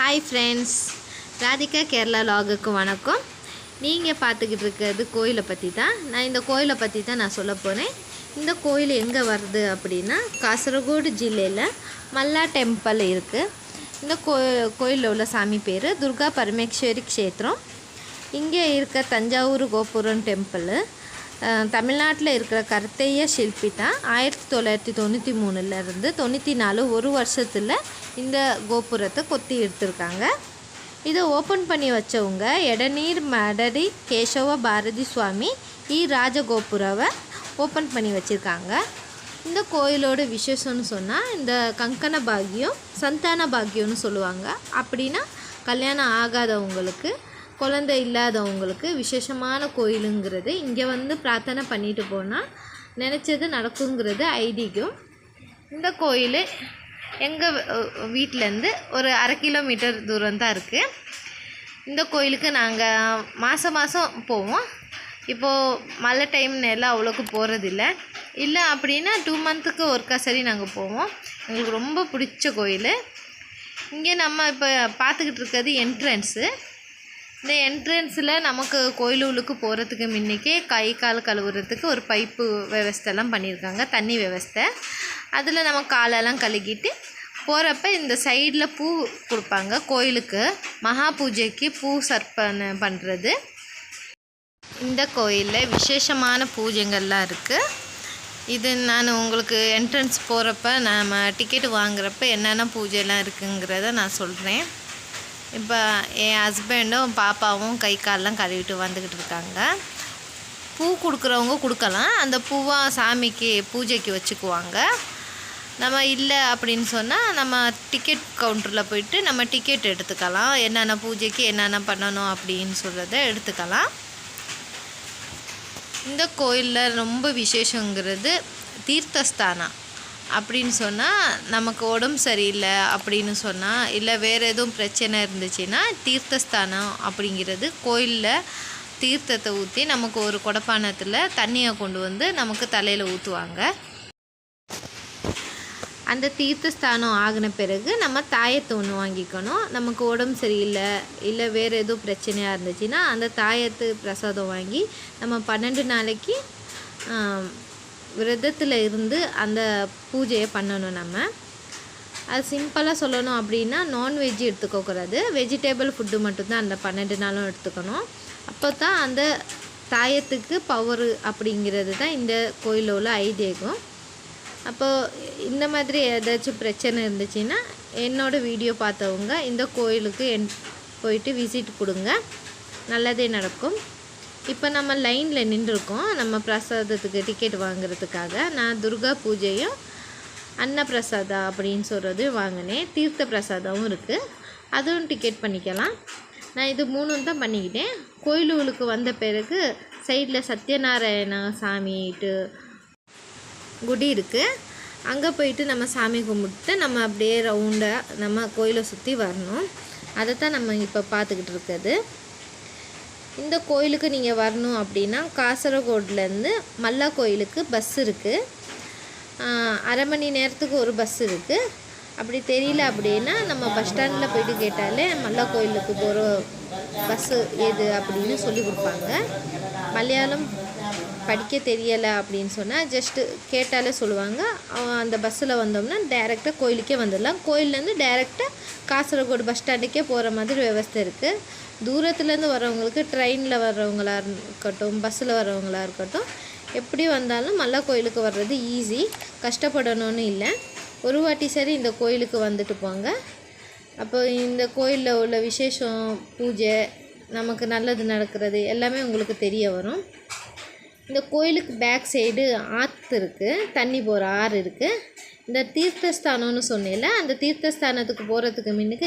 Hi friends, Radhika Kerala லாகுக்கு வணக்கம். நீங்கள் பார்த்துக்கிட்டு இருக்கிறது கோயிலை பற்றி தான். நான் இந்த கோயிலை பற்றி தான் நான் சொல்ல போகிறேன். இந்த கோயில் எங்கே வருது அப்படின்னா, காசர்கோடு ஜில்லையில் மல்லா டெம்பிள் இருக்குது. இந்த கோயிலில் உள்ள சாமி பேர் துர்கா பரமேஸ்வரி க்ஷேத்திரம். இங்கே இருக்க தஞ்சாவூர் கோபுரம் டெம்பிள் தமிழ்நாட்டில் இருக்கிற கர்த்தைய சிற்பி தான் 1993 94 ஒரு வருஷத்தில் இந்த கோபுரத்தை கொத்தி எடுத்திருக்காங்க. இதை ஓப்பன் பண்ணி வச்சவங்க எடநீர் மடடி கேசவ பாரதி சுவாமி ராஜகோபுரவை ஓப்பன் பண்ணி வச்சுருக்காங்க. இந்த கோயிலோட விசேஷம்னு சொன்னால், இந்த கங்கண பாக்கியம் சந்தான பாக்கியம்னு சொல்லுவாங்க. அப்படின்னா கல்யாணம் ஆகாதவங்களுக்கு, குழந்தை இல்லாதவங்களுக்கு விசேஷமான கோயிலுங்கிறது. இங்கே வந்து பிரார்த்தனை பண்ணிட்டு போனால் நினச்சது நடக்குங்கிறது ஐதீகம். இந்த கோயில் எங்கள் வீட்டிலேருந்து ஒரு 1/2 கிலோமீட்டர் தூரம் தான் இருக்குது. இந்த கோயிலுக்கு நாங்கள் மாதம் போவோம். இப்போது மழை டைம்னெல்லாம் அவ்வளோக்கு போகிறதில்ல. இல்லை அப்படின்னா 2 மந்த்துக்கு ஒருக்கா சரி நாங்கள் போவோம். எங்களுக்கு ரொம்ப பிடிச்ச கோயில். இங்கே நம்ம இப்போ பார்த்துக்கிட்டு இருக்கிறது என்ட்ரன்ஸு. இந்த என்ட்ரன்ஸில் நமக்கு கோயிலுக்கு போகிறதுக்கு முன்னிக்கே கை கால் கழுவுறதுக்கு ஒரு பைப்பு விவஸ்தெல்லாம் பண்ணியிருக்காங்க, தண்ணி விவஸ்தை. அதில் நம்ம காலெல்லாம் கழுகிட்டு போகிறப்ப இந்த சைடில் பூ கொடுப்பாங்க. கோயிலுக்கு மகா பூஜைக்கு பூ சர்ப்பனை பண்ணுறது. இந்த கோயிலில் விசேஷமான பூஜைகள்லாம் இருக்குது. இது நான் உங்களுக்கு என்ட்ரன்ஸ் போகிறப்ப நம்ம டிக்கெட்டு வாங்குறப்ப என்னென்ன பூஜைலாம் இருக்குங்கிறத நான் சொல்கிறேன். இப்போ என் ஹஸ்பண்டும் பாப்பாவும் கை காலெலாம் கழுவிட்டு வந்துக்கிட்டு இருக்காங்க. பூ கொடுக்குறவங்க கொடுக்கலாம். அந்த பூவை சாமிக்கு பூஜைக்கு வச்சுக்குவாங்க. நம்ம இல்லை அப்படின்னு சொன்னால் நம்ம டிக்கெட் கவுண்டரில் போயிட்டு நம்ம டிக்கெட் எடுத்துக்கலாம். என்னென்ன பூஜைக்கு என்னென்ன பண்ணணும் அப்படின்னு சொல்கிறத எடுத்துக்கலாம். இந்த கோயிலில் ரொம்ப விசேஷங்கிறது தீர்த்தஸ்தானம். அப்படின்னு சொன்னால், நமக்கு உடம்பு சரியில்லை அப்படின்னு சொன்னால், இல்லை வேறு எதுவும் பிரச்சனை இருந்துச்சுன்னா தீர்த்தஸ்தானம் அப்படிங்கிறது கோயிலில் தீர்த்தத்தை ஊற்றி நமக்கு ஒரு குடப்பானத்தில் தண்ணியை கொண்டு வந்து நமக்கு தலையில் ஊற்றுவாங்க. அந்த தீர்த்தஸ்தானம் ஆகின பிறகு நம்ம தாயத்தை ஒன்று வாங்கிக்கணும். நமக்கு உடம்பு சரியில்லை, இல்லை வேறு எதுவும் பிரச்சனையாக இருந்துச்சுன்னா அந்த தாயத்து பிரசாதம் வாங்கி நம்ம 12 நாளைக்கு விரதத்தில் இருந்து அந்த பூஜையை பண்ணணும். நம்ம அது சிம்பிளாக சொல்லணும் அப்படின்னா, நான்வெஜ் எடுத்துக்கக்கூடாது, வெஜிடேபிள் ஃபுட்டு மட்டும்தான் அந்த 12 நாளும் எடுத்துக்கணும். அப்போ தான் அந்த தாயத்துக்கு பவர் அப்படிங்கிறது தான் இந்த கோயிலில் உள்ள ஐதீகம். அப்போது இந்த மாதிரி ஏதாச்சும் பிரச்சனை இருந்துச்சுன்னா என்னோடய வீடியோ பார்த்தவங்க இந்த கோயிலுக்கு போயிட்டு விசிட் கொடுங்க, நல்லதே நடக்கும். இப்போ நம்ம லைனில் நின்றுருக்கோம் நம்ம பிரசாதத்துக்கு டிக்கெட் வாங்குறதுக்காக. நான் துர்கா பூஜையும் அன்னப்பிரசாதா அப்படின்னு சொல்கிறது வாங்கினேன். தீர்த்த பிரசாதமும் இருக்குது, அதுவும் டிக்கெட் பண்ணிக்கலாம். நான் இது 3 தான் பண்ணிக்கிட்டேன். கோயிலுக்கு வந்த பிறகு சைடில் சத்யநாராயண சாமிட்டு குடி இருக்குது. அங்கே போயிட்டு நம்ம சாமி கும்பிட்டு நம்ம அப்படியே ரவுண்டாக நம்ம கோயிலை சுற்றி வரணும். அதை தான் நம்ம இப்போ பார்த்துக்கிட்டு இருக்கிறது. இந்த கோயிலுக்கு நீங்கள் வரணும் அப்படின்னா, காசர்கோட்லேருந்து மல்லா கோயிலுக்கு பஸ் இருக்குது. 1/2 மணி நேரத்துக்கு ஒரு பஸ் இருக்குது. அப்படி தெரியல அப்படின்னா நம்ம பஸ் ஸ்டாண்டில் போயிட்டு கேட்டாலே மல்லா கோயிலுக்கு போகிற பஸ்ஸு எது அப்படின்னு சொல்லி கொடுப்பாங்க. மலையாளம் படிக்க தெரியலை அப்படின்னு சொன்னால் ஜஸ்ட்டு கேட்டாலே சொல்லுவாங்க. அந்த பஸ்ஸில் வந்தோம்னா டைரெக்டாக கோயிலுக்கே வந்துடலாம். கோயிலேருந்து டைரெக்டாக காசர்கோடு பஸ் ஸ்டாண்டுக்கே போகிற மாதிரி விவஸ்தை இருக்குது. தூரத்துலேருந்து வரவங்களுக்கு ட்ரெயினில் வர்றவங்களாக இருக்கட்டும், பஸ்ஸில் வர்றவங்களாக இருக்கட்டும், எப்படி வந்தாலும் மல்லா கோயிலுக்கு வர்றது ஈஸி, கஷ்டப்படணும்னு இல்லை. ஒரு வாட்டி சரி இந்த கோயிலுக்கு வந்துட்டு போங்க. அப்போ இந்த கோயிலில் உள்ள விசேஷம், பூஜை, நமக்கு நல்லது நடக்கிறது எல்லாமே உங்களுக்கு தெரிய வரும். இந்த கோயிலுக்கு பேக் சைடு ஆற்று இருக்குது, தண்ணி போகிற ஆறு இருக்குது. இந்த தீர்த்தஸ்தானம்னு சொன்னேன்ல, அந்த தீர்த்தஸ்தானத்துக்கு போகிறதுக்கு முன்னுக்கு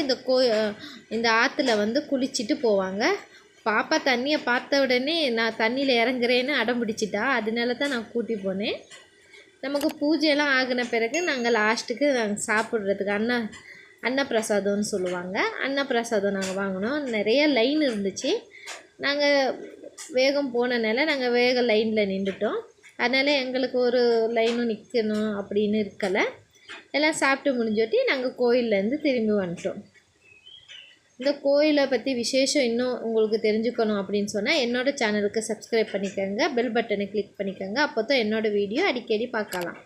இந்த ஆற்றுல வந்து குளிச்சுட்டு போவாங்க. பாப்பா தண்ணியை பார்த்த உடனே நான் தண்ணியில் இறங்குறேன்னு அடம் பிடிச்சிட்டா. அதனால தான் நான் கூட்டி போனேன். நமக்கு பூஜையெல்லாம் ஆகின பிறகு நாங்கள் லாஸ்ட்டுக்கு நாங்கள் சாப்பிட்றதுக்கு அன்னப்பிரசாதம்னு சொல்லுவாங்க. அன்னப்பிரசாதம் நாங்கள் வாங்கினோம். நிறைய லைன் இருந்துச்சு. நாங்கள் வேகம் போனனால நாங்கள் லைனில் நின்றுட்டோம். அதனால் எங்களுக்கு ஒரு லைனும் நிற்கணும் அப்படின்னு இருக்கலை. எல்லாம் சாப்பிட்டு முடிஞ்சோட்டி நாங்கள் கோயிலேருந்து திரும்பி வந்துட்டோம். இந்த கோயிலை பற்றி விசேஷம் இன்னும் உங்களுக்கு தெரிஞ்சுக்கணும் அப்படின்னு சொன்னால் என்னோடய சேனலுக்கு சப்ஸ்கிரைப் பண்ணிக்கோங்க, பெல் பட்டனை கிளிக் பண்ணிக்கோங்க. அப்போ தான் என்னோடய வீடியோ அடிக்கடி பார்க்கலாம்.